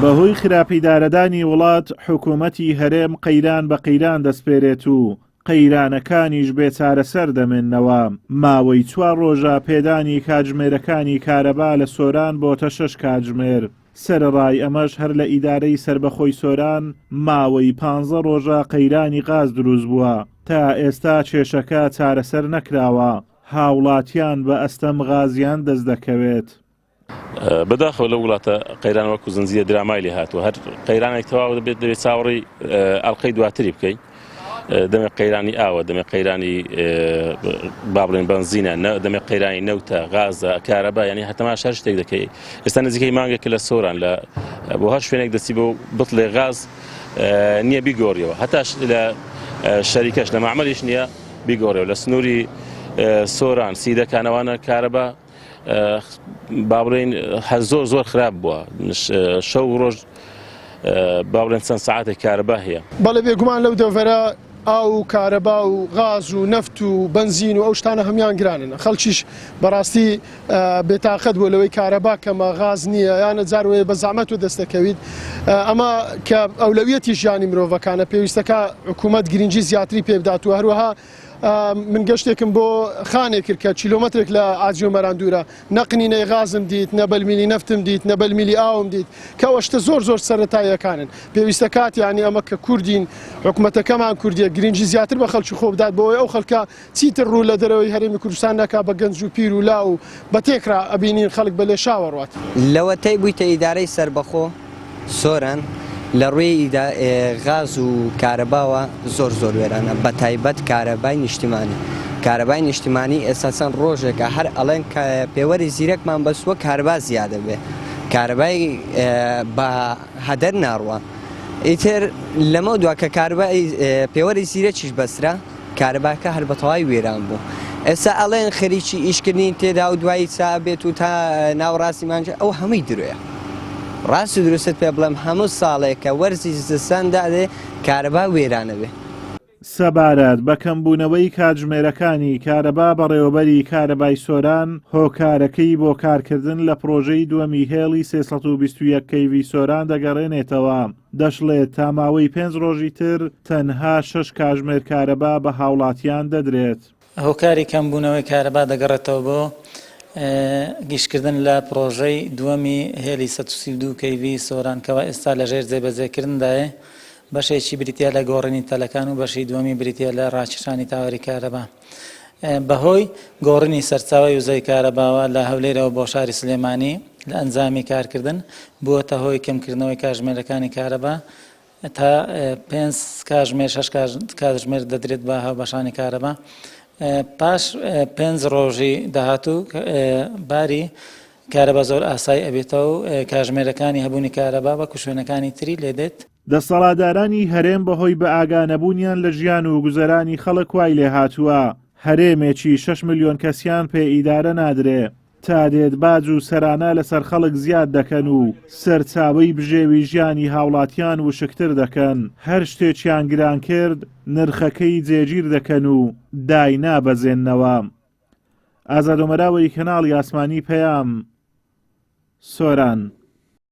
بەهۆی خراپەیدارەدانی وڵات حکوومەتی هەرێم قەیران بە قەیران دەسپێرێت و قەیرانەکانیش بێچارەسەر دەمێننەوە. ماوەی 4 ڕۆژە پێدانی کاتژمێرەکانی کارەبا لە سۆران بۆتە 6 کاتژمێر. سەرەڕای ئەمەش هەر لە ئیدارەی سربەخۆی سۆران ماوەی 15 ڕۆژە قەیرانی غاز دروست بووە. تا ئێستا کێشەکە چارەسەر نەکراوە. هاوڵاتیان بە ئەستەم غازیان دەست دەکەوێت. بەداخەوە لە وڵاتە قەیران وەکو زنجیرە درامای لێ هاتووە. هەر قەیرانێک تەواو دەبێت چاوەڕێی ئەڵقەی دواتری بکەیت. دەمێ قەیرانی ئاوە، دەمێ قەیرانی با بڵێن بەنزینە، دەمێ قەیرانی نەوتە، غازە، کارەبا، یعنی هەتەما هەر شتێک دەکەی. ئێستا نزیکەی مانگێک لە سۆران بۆ هەر شوێنێک دەستی بۆ بڵێ غاز نییە بیگۆڕیەوە، هەتاش لە شەریکەش لە معمەلیش نییە بیگۆڕێەوە. لە سنووری سۆران سیدەکانەوانە کارەبا با بڵێن زۆر خراپ بووە، شەو ڕۆژ با بڵێن چەند سەعاتێک کارەبا هەیە. بەڵێ بێگومان لەو دەڤەرە ئاو و کارەبا و غاز و نەفت و بنزین و ئەو شتانە هەمان گرانن. خەڵکیش بەڕاستی بێتاقەت بوو لەوەی کارەبا کەمە غاز نییە یانە جاروەیە بە زەحمەت و دەستەکەویت. ئەمە کە ئەولەویەتی ژیانی مرۆڤەکانە پێویستەکە حکوومەت گرنگی زیاتری پێ بدات و هەروەها من گەشتێکم بۆ خانێک کرد کە کیلۆمەترێک لە ئاجی و مەراندورە نەقنینەی غازم دیت، نەبەلمیلی نەفتم دیت، نەبەلمیلی ئاوم دیت، کەەوە شتە زۆر سەرەتاییەکانن. پێویستە کات یانی ئەمە کە کوردین حکوومەتەکەمان کوردیە گرنگی زیاتر بە خەڵکی خۆ بدات بۆەوەی ئەو خەڵکە چیتر ڕوو لە دەرەوەی هەرێمی کوردستان نەکا بە گەنج و پیر و لا و بە تێکرا ئەبینین خەڵک بە لێ شاوەڕات. لەوەتەی بوویتە ئیدارەی سربەخۆ سۆران لە ڕووی غاز و کارەباوە زۆر وێرانە، بە تایبەت کارەبای نیشتیمانی. کارەبای نیشتیمانی ئێساسان ڕۆژێکە هەر ئەڵێن پێوەری زیرەکمان بەسووە کارەبا زیادە بێ، کارەبای بە هەدەر ناڕوە. ئیتر لەمە دووە کە کارەبای پێوەری زیرەکیش بەسرا کارەباکە هەر بە تەواوی وێران بوو. ئێستا ئەڵێن خەریکی ئیشکردنی تێدا و دوایی چا بێت و تا ناوەڕاستی مانجە ئەو هەمووی درۆیە. ڕاستی دروست پێ بڵێم هەموو ساڵێک کە وەرزی زستاندا کارەبا وێرانە بێ. سەبارەت بە کەمبوونەوەی کاتژمێرەکانی کارەبا بەڕێوەبەری کارەبای سۆران هۆکارەکەی بۆ کارکردن لە پرۆژەی دووەمی هێڵی 321 کەیڤی سۆران دەگەڕێنێتەوە. دەشڵێت تا ماوەی 5 ڕۆژی تر تەنها 6 کاتژمێر کارەبا بە هاوڵاتیان دەدرێت. هۆکاری کەمبوونەوەی کارەبا دەگەڕێتەوە بۆ گیشتکردن لە پرۆژەی دووەمی هێلی 132 کەیڤی سۆران کەەوە ئێستا لەژێر جێبەجێکردندایە. بەشێکی بریتە لە گۆڕینی تەلەکان و بەشی دووەمی بریتە لە ڕاکێشانی تاوەری کارەبا. بەهۆی گۆڕینی سەرچاوی وزەی کارەباوە لە هەولێرەوە بۆ شاری سلێمانی لە ئەنجامی کارکردن بووەتە هۆی کەمکردنەوەی کاتژمێرەکانی کارەبا تا 5 کاتژمێر 6 کاتژمێر دەدرێت بە هاوبەشانی کارەبا. پاش 5 ڕۆژی داهاتوو باری کارەبا زۆر ئاسایی ئەبێتەوە و کاتژمێرەکانی هەبوونی کارەبا وەکو شوێنەکانی تری لێدێت. دەسەڵاتدارانی هەرێم بەهۆی بە ئاگانەبوونیان لە ژیان و گوزەرانی خەڵک وای لێ هاتووە. هەرێمێکی 6 ملیۆن کەسیان پێ ئیدارە نادرێ. تا دێت باج و سەرانە لەسەر خەڵک زیاد دەکەن و سەرچاوەی بژێوی ژیانی هاوڵاتیان وشکتر دەکەن. هەر شتێکیان گران کرد نرخەکەی جێگیر دەکەن و دای نابەزێننەوە. ئازاد ئۆمەراوی کەناڵی ئاسمانی پەیام سۆران.